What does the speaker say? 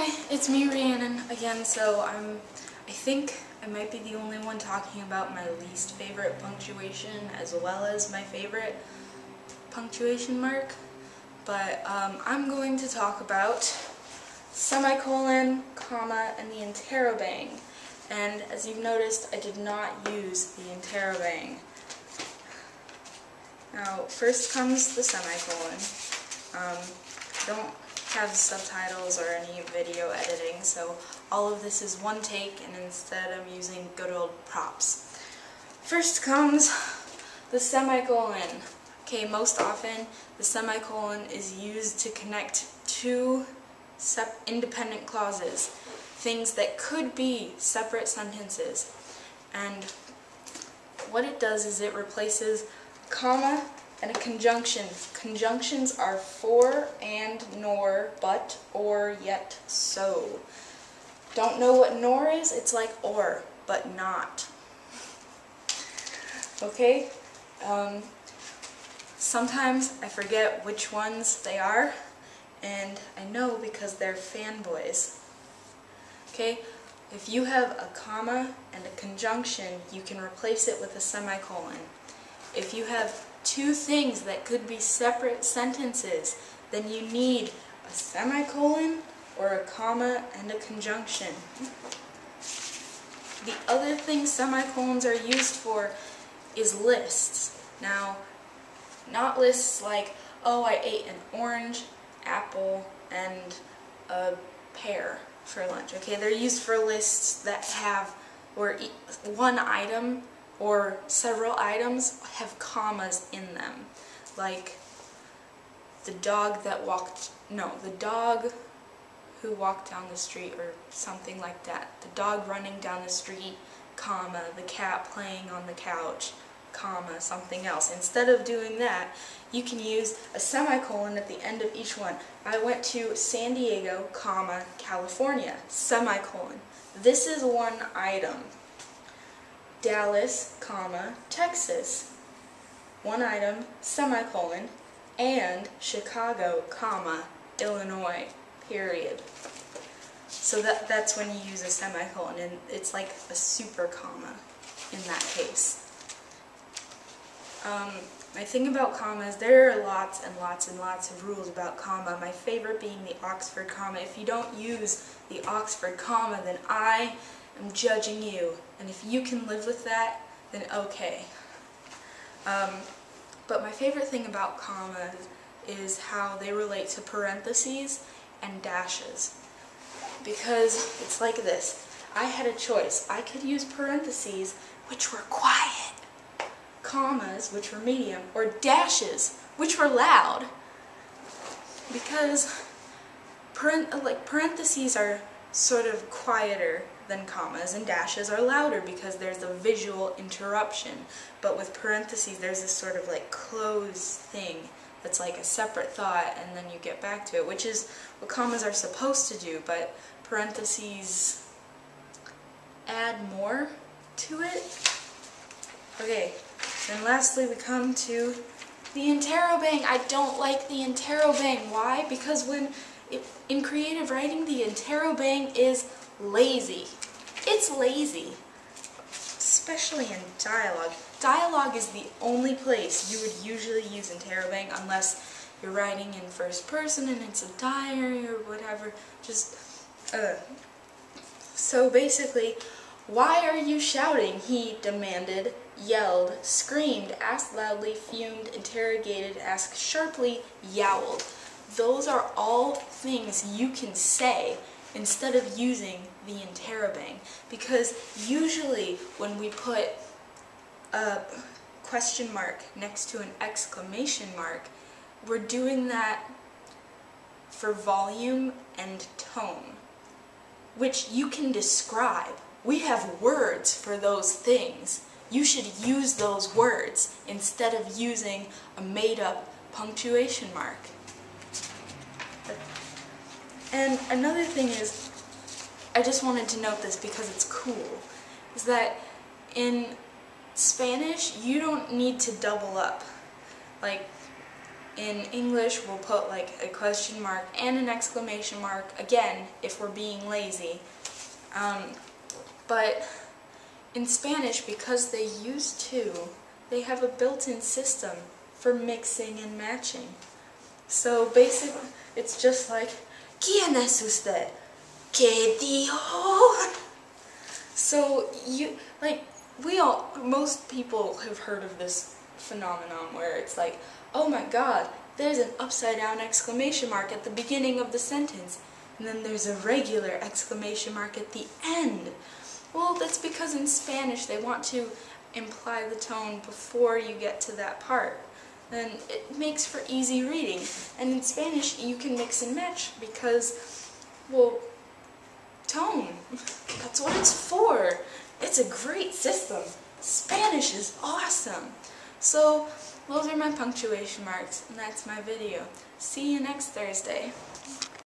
Hi, it's me, Rhiannon, again. I think I might be the only one talking about my least favorite punctuation as well as my favorite punctuation mark. But I'm going to talk about semicolon, comma, and the interrobang. And as you've noticed, I did not use the interrobang. Now, first comes the semicolon. I don't have subtitles or any video editing, so all of this is one take, and instead I'm using good old props. First comes the semicolon. Okay, most often the semicolon is used to connect two independent clauses, things that could be separate sentences. And what it does is it replaces comma and a conjunction. Conjunctions are for, and, nor, but, or, yet, so. Don't know what nor is? It's like or, but not. Okay? Sometimes I forget which ones they are, and I know because they're fanboys. Okay? If you have a comma and a conjunction, you can replace it with a semicolon. If you have two things that could be separate sentences, then you need a semicolon or a comma and a conjunction. The other thing semicolons are used for is lists. Now, not lists like, oh, I ate an orange, apple, and a pear for lunch. Okay, they're used for lists that have where one item or several items have commas in them, like the dog who walked down the street, or something like that. The dog running down the street, comma, the cat playing on the couch, comma, something else. Instead of doing that, you can use a semicolon at the end of each one. I went to San Diego, comma, California, semicolon. This is one item. Dallas, comma, Texas, one item, semicolon, and Chicago, comma, Illinois, period. So that's when you use a semicolon, and it's like a super comma in that case. My thing about commas, there are lots and lots and lots of rules about comma, my favorite being the Oxford comma. If you don't use the Oxford comma, then I'm judging you, and if you can live with that, then okay. But my favorite thing about commas is how they relate to parentheses and dashes, because it's like this. I had a choice. I could use parentheses, which were quiet, commas, which were medium, or dashes, which were loud, because parentheses are sort of quieter than commas, and dashes are louder because there's a visual interruption. But with parentheses, there's this sort of like closed thing that's like a separate thought, and then you get back to it, which is what commas are supposed to do, but parentheses add more to it. Okay, then lastly we come to the interrobang. I don't like the interrobang. Why? Because in creative writing, the interrobang is lazy. It's lazy, especially in dialogue. Dialogue is the only place you would usually use interrobang, unless you're writing in first person and it's a diary or whatever. So basically, why are you shouting? He demanded, yelled, screamed, asked loudly, fumed, interrogated, asked sharply, yowled. Those are all things you can say instead of using the interrobang, because usually when we put a question mark next to an exclamation mark, we're doing that for volume and tone, which you can describe. We have words for those things. You should use those words instead of using a made-up punctuation mark. And another thing is, I just wanted to note this because it's cool, is that in Spanish, you don't need to double up. Like, In English, we'll put like a question mark and an exclamation mark, again, if we're being lazy. But in Spanish, because they use to, they have a built-in system for mixing and matching. So basically, it's just like, ¿Quién es usted? ¿Qué dijo? So most people have heard of this phenomenon where it's like, oh my god, there's an upside down exclamation mark at the beginning of the sentence, and then there's a regular exclamation mark at the end. Well, that's because in Spanish they want to imply the tone before you get to that part. And it makes for easy reading. And in Spanish you can mix and match because, well, tone. That's what it's for. It's a great system. Spanish is awesome. So, those are my punctuation marks, and that's my video. See you next Thursday.